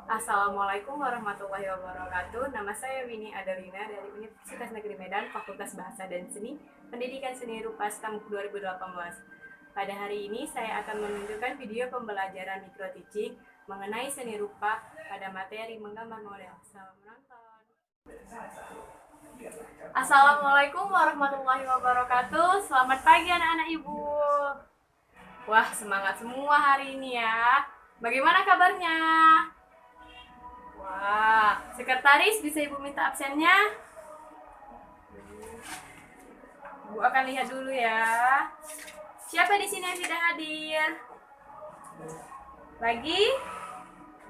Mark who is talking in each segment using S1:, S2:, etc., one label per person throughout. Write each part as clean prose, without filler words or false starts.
S1: Assalamualaikum warahmatullahi wabarakatuh. Nama saya Winnie Adelina dari Universitas Negeri Medan, Fakultas Bahasa dan Seni, Pendidikan Seni Rupa STEM 2018. Pada hari ini saya akan menunjukkan video pembelajaran micro teaching mengenai seni rupa pada materi menggambar model. Selamat menonton. Assalamualaikum warahmatullahi wabarakatuh. Selamat pagi anak-anak ibu. Wah, semangat semua hari ini ya. Bagaimana kabarnya? Wah, sekretaris bisa Ibu minta absennya? Ibu akan lihat dulu ya. Siapa di sini yang tidak hadir? Lagi?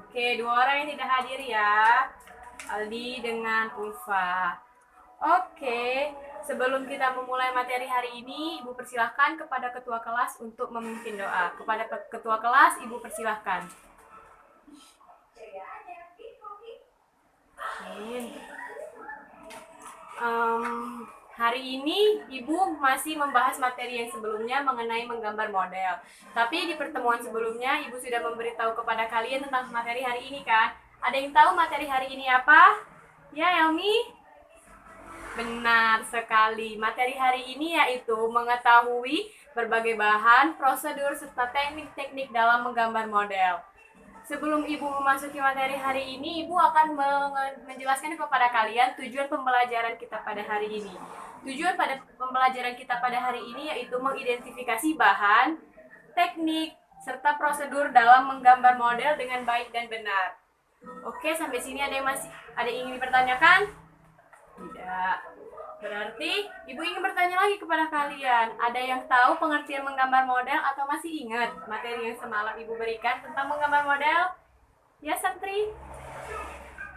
S1: Oke, 2 orang yang tidak hadir ya. Aldi dengan Ulfa. Oke, sebelum kita memulai materi hari ini, Ibu persilahkan kepada ketua kelas untuk memimpin doa. Kepada ketua kelas, Ibu persilahkan. Hari ini Ibu masih membahas materi yang sebelumnya mengenai menggambar model. Tapi di pertemuan sebelumnya Ibu sudah memberitahu kepada kalian tentang materi hari ini kan? Ada yang tahu materi hari ini apa? Ya, Elmi? Benar sekali. Materi hari ini yaitu mengetahui berbagai bahan, prosedur, serta teknik-teknik dalam menggambar model. Sebelum Ibu memasuki materi hari ini, Ibu akan menjelaskan kepada kalian tujuan pembelajaran kita pada hari ini. Tujuan pada pembelajaran kita pada hari ini yaitu mengidentifikasi bahan, teknik, serta prosedur dalam menggambar model dengan baik dan benar. Oke, sampai sini ada yang ingin dipertanyakan? Tidak. Berarti Ibu ingin bertanya lagi kepada kalian. Ada yang tahu pengertian menggambar model atau masih ingat materi yang semalam Ibu berikan tentang menggambar model? Ya, santri?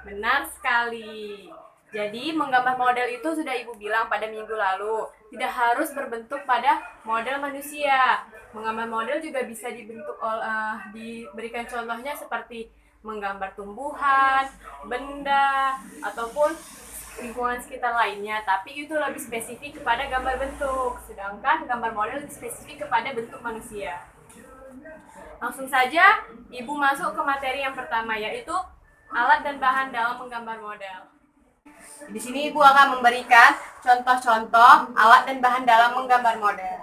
S1: Benar sekali. Jadi menggambar model itu sudah Ibu bilang pada minggu lalu, tidak harus berbentuk pada model manusia. Menggambar model juga bisa diberikan contohnya seperti menggambar tumbuhan, benda, ataupun lingkungan sekitar lainnya, tapi itu lebih spesifik kepada gambar bentuk, sedangkan gambar model lebih spesifik kepada bentuk manusia. Langsung saja Ibu masuk ke materi yang pertama, yaitu alat dan bahan dalam menggambar model. Di sini Ibu akan memberikan contoh-contoh alat dan bahan dalam menggambar model.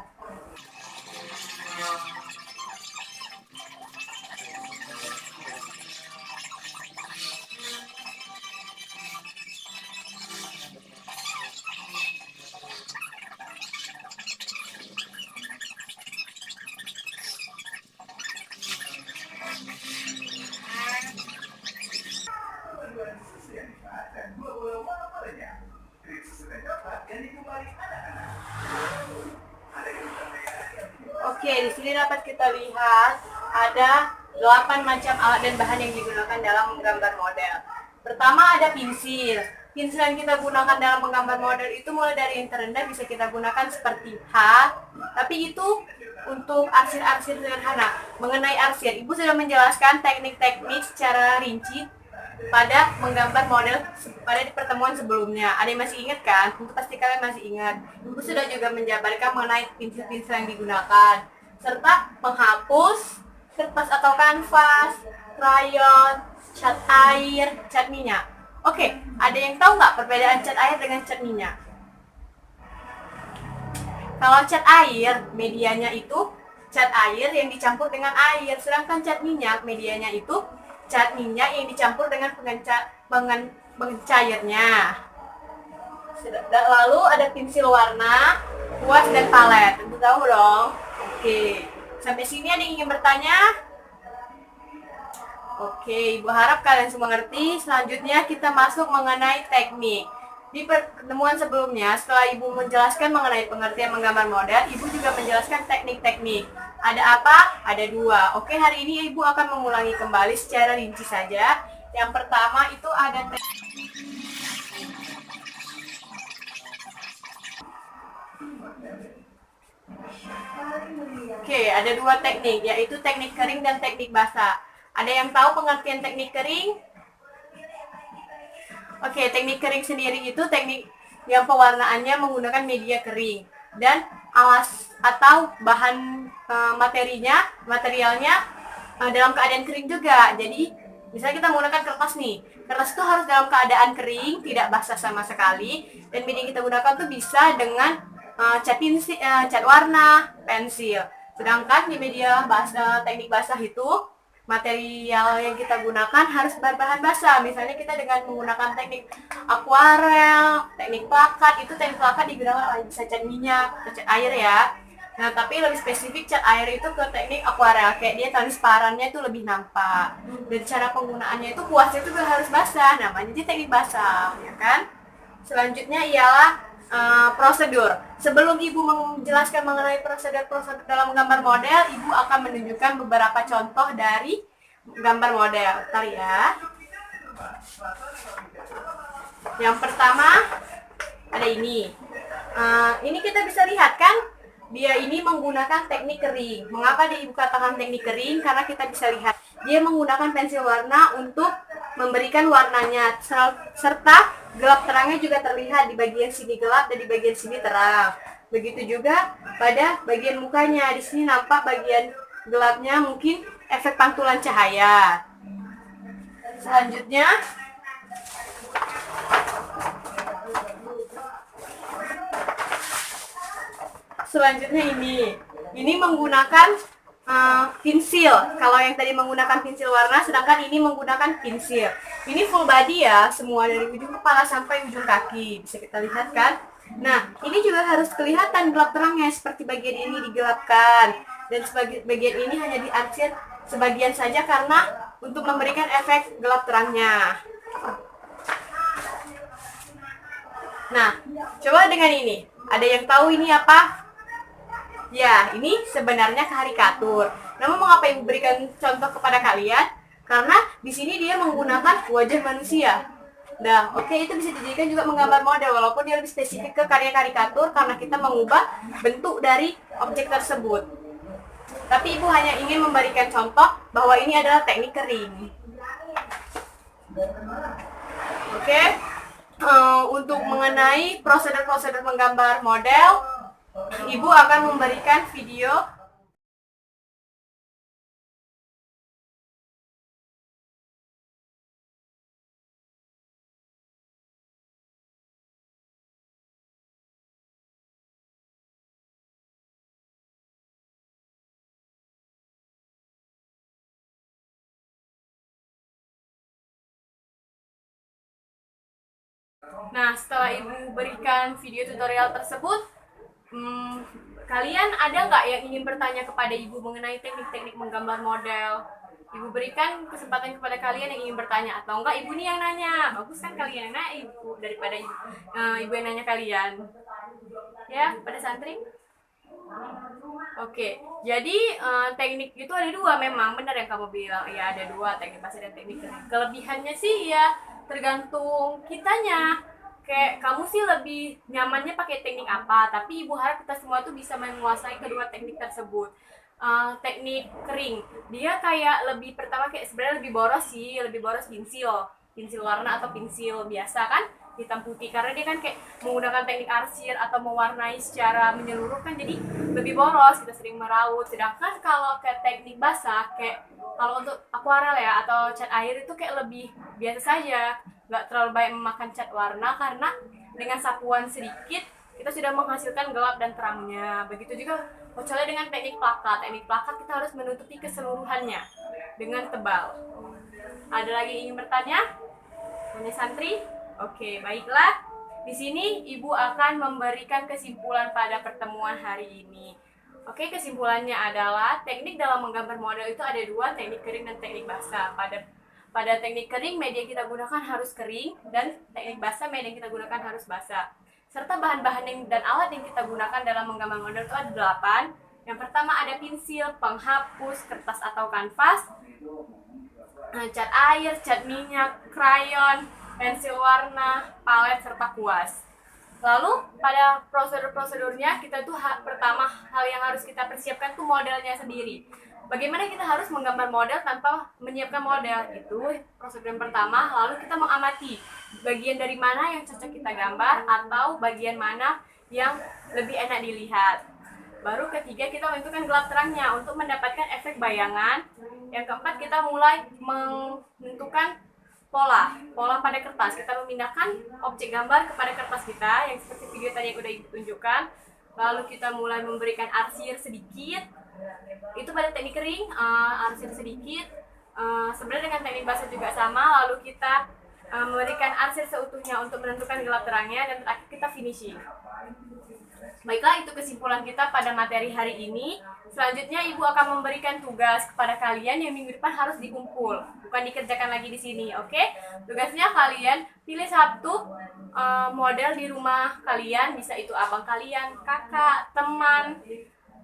S1: Oke, di sini dapat kita lihat ada 8 macam alat dan bahan yang digunakan dalam menggambar model. Pertama ada pensil. Pensil yang kita gunakan dalam menggambar model itu mulai dari yang terendah bisa kita gunakan seperti H, tapi itu untuk arsir-arsir sederhana. Mengenai arsir, Ibu sudah menjelaskan teknik-teknik secara rinci pada menggambar model pada pertemuan sebelumnya. Ada yang masih ingat kan? Tentu pasti kalian masih ingat. Ibu sudah juga menjabarkan mengenai pensil-pensil yang digunakan, serta penghapus, kertas atau kanvas, krayon, cat air, cat minyak. Oke, ada yang tahu nggak perbedaan cat air dengan cat minyak? Kalau cat air, medianya itu cat air yang dicampur dengan air, sedangkan cat minyak, medianya itu cat minyak yang dicampur dengan pencairnya. Lalu ada pensil warna, kuas, dan palet. Tentu tahu dong. Oke, sampai sini ada yang ingin bertanya? Oke, Ibu harap kalian semua ngerti. Selanjutnya kita masuk mengenai teknik. Di pertemuan sebelumnya, setelah Ibu menjelaskan mengenai pengertian menggambar model, Ibu juga menjelaskan teknik-teknik. Ada apa? Ada 2. Oke, hari ini Ibu akan mengulangi kembali secara rinci saja. Yang pertama itu ada ada 2 teknik, yaitu teknik kering dan teknik basah. Ada yang tahu pengertian teknik kering? Oke, teknik kering sendiri itu teknik yang pewarnaannya menggunakan media kering dan alas atau bahan materialnya dalam keadaan kering juga. Jadi Misalnya kita menggunakan kertas nih, kertas itu harus dalam keadaan kering, tidak basah sama sekali, dan media yang kita gunakan tuh bisa dengan cat warna, pensil. Sedangkan di media basah, teknik basah itu material yang kita gunakan harus berbahan basah. Misalnya kita dengan menggunakan teknik akuarel, teknik plakat, itu teknik plakat digunakan bisa cat minyak, cat air ya. Nah, tapi lebih spesifik cat air itu ke teknik akuarel, kayak dia transparannya itu lebih nampak. Dan cara penggunaannya itu kuasnya itu harus basah, namanya jadi teknik basah, ya kan? Selanjutnya ialah prosedur. Sebelum Ibu menjelaskan mengenai prosedur-prosedur dalam menggambar model, Ibu akan menunjukkan beberapa contoh dari gambar model. Bentar ya. Yang pertama ada ini. Ini kita bisa lihat kan? Dia ini menggunakan teknik kering. Mengapa Ibu katakan teknik kering? Karena kita bisa lihat dia menggunakan pensil warna untuk memberikan warnanya, serta gelap terangnya juga terlihat di bagian sini gelap dan di bagian sini terang. Begitu juga pada bagian mukanya. Di sini nampak bagian gelapnya mungkin efek pantulan cahaya. Selanjutnya ini menggunakan pensil. Kalau yang tadi menggunakan pensil warna, sedangkan ini menggunakan pensil. Ini full body ya, semua dari ujung kepala sampai ujung kaki. Bisa kita lihat kan? Nah, ini juga harus kelihatan gelap terangnya, seperti bagian ini digelapkan. Dan bagian ini hanya diarsir sebagian saja karena untuk memberikan efek gelap terangnya. Nah, coba dengan ini. Ada yang tahu ini apa? Ya, ini sebenarnya karikatur. Namun mengapa Ibu berikan contoh kepada kalian? Karena di sini dia menggunakan wajah manusia. Nah, oke, itu bisa dijadikan juga menggambar model, walaupun dia lebih spesifik ke karya karikatur karena kita mengubah bentuk dari objek tersebut. Tapi Ibu hanya ingin memberikan contoh bahwa ini adalah teknik kering. Oke, untuk mengenai prosedur-prosedur menggambar model, Ibu akan memberikan video. Nah, setelah Ibu berikan video tutorial tersebut, kalian ada nggak yang ingin bertanya kepada Ibu mengenai teknik-teknik menggambar model? Ibu berikan kesempatan kepada kalian yang ingin bertanya, atau enggak Ibu nih yang nanya. Bagus kan kalian yang nanya Ibu daripada Ibu yang nanya kalian. Ya, pada santri? Oke, jadi teknik itu ada dua, memang benar yang kamu bilang. Ya, ada dua, teknik basah dan teknik kering. Kelebihannya sih ya tergantung kitanya. Kayak kamu sih lebih nyamannya pakai teknik apa, tapi Ibu harap kita semua tuh bisa menguasai kedua teknik tersebut. Teknik kering, dia kayak lebih, pertama kayak sebenarnya lebih boros sih, lebih boros pensil warna atau pensil biasa kan, hitam putih, karena dia kan kayak menggunakan teknik arsir atau mewarnai secara menyeluruh kan, jadi lebih boros, kita sering meraut. Sedangkan kalau kayak teknik basah, kayak kalau untuk akuarel ya atau cat air itu kayak lebih biasa saja, nggak terlalu banyak memakan cat warna, karena dengan sapuan sedikit kita sudah menghasilkan gelap dan terangnya. Begitu juga kecuali dengan teknik plakat. Teknik plakat kita harus menutupi keseluruhannya dengan tebal. Ada lagi yang ingin bertanya? Punya santri? Oke, baiklah. Di sini Ibu akan memberikan kesimpulan pada pertemuan hari ini. Oke, kesimpulannya adalah teknik dalam menggambar model itu ada dua, teknik kering dan teknik basah. Pada teknik kering, media yang kita gunakan harus kering, dan teknik basah, media yang kita gunakan harus basah. Serta bahan-bahan dan alat yang kita gunakan dalam menggambar model itu ada 8. Yang pertama ada pensil, penghapus, kertas atau kanvas, cat air, cat minyak, krayon, pensil warna, palet, serta kuas. Lalu pada prosedur-prosedurnya kita tuh pertama hal yang harus kita persiapkan tuh modelnya sendiri. Bagaimana kita harus menggambar model tanpa menyiapkan model, itu prosedur yang pertama. Lalu kita mengamati bagian dari mana yang cocok kita gambar atau bagian mana yang lebih enak dilihat. Baru ketiga kita menentukan gelap terangnya untuk mendapatkan efek bayangan. Yang keempat kita mulai menentukan pola pada kertas. Kita memindahkan objek gambar kepada kertas kita yang seperti video tadi yang udah Ibu tunjukkan. Lalu kita mulai memberikan arsir sedikit. Itu pada teknik kering, arsir sedikit. Sebenarnya dengan teknik basah juga sama. Lalu kita memberikan arsir seutuhnya untuk menentukan gelap terangnya, dan terakhir kita finishing. Baiklah, itu kesimpulan kita pada materi hari ini. Selanjutnya Ibu akan memberikan tugas kepada kalian yang minggu depan harus dikumpul, bukan dikerjakan lagi di sini, oke? Tugasnya kalian pilih satu model di rumah kalian, bisa itu abang kalian, kakak, teman,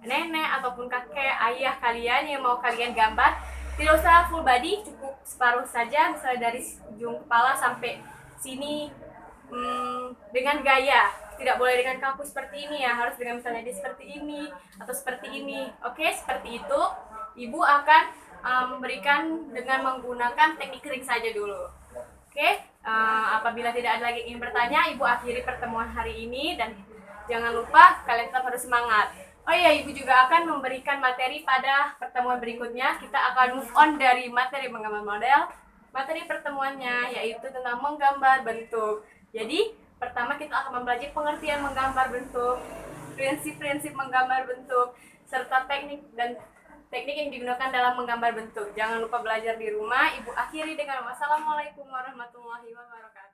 S1: nenek, ataupun kakek, ayah kalian yang mau kalian gambar. Tidak usah full body, cukup separuh saja, misalnya dari ujung kepala sampai sini, dengan gaya. Tidak boleh dengan kaku seperti ini ya, harus dengan misalnya dia seperti ini atau seperti ini. Oke, seperti itu. Ibu akan memberikan dengan menggunakan teknik kering saja dulu. Oke, apabila tidak ada lagi yang ingin bertanya, Ibu akhiri pertemuan hari ini, dan jangan lupa kalian tetap harus semangat. Oh iya, Ibu juga akan memberikan materi pada pertemuan berikutnya. Kita akan move on dari materi menggambar model. Materi pertemuannya yaitu tentang menggambar bentuk. Jadi, pertama kita akan mempelajari pengertian menggambar bentuk, prinsip-prinsip menggambar bentuk, serta teknik yang digunakan dalam menggambar bentuk. Jangan lupa belajar di rumah. Ibu akhiri dengan wassalamualaikum warahmatullahi wabarakatuh.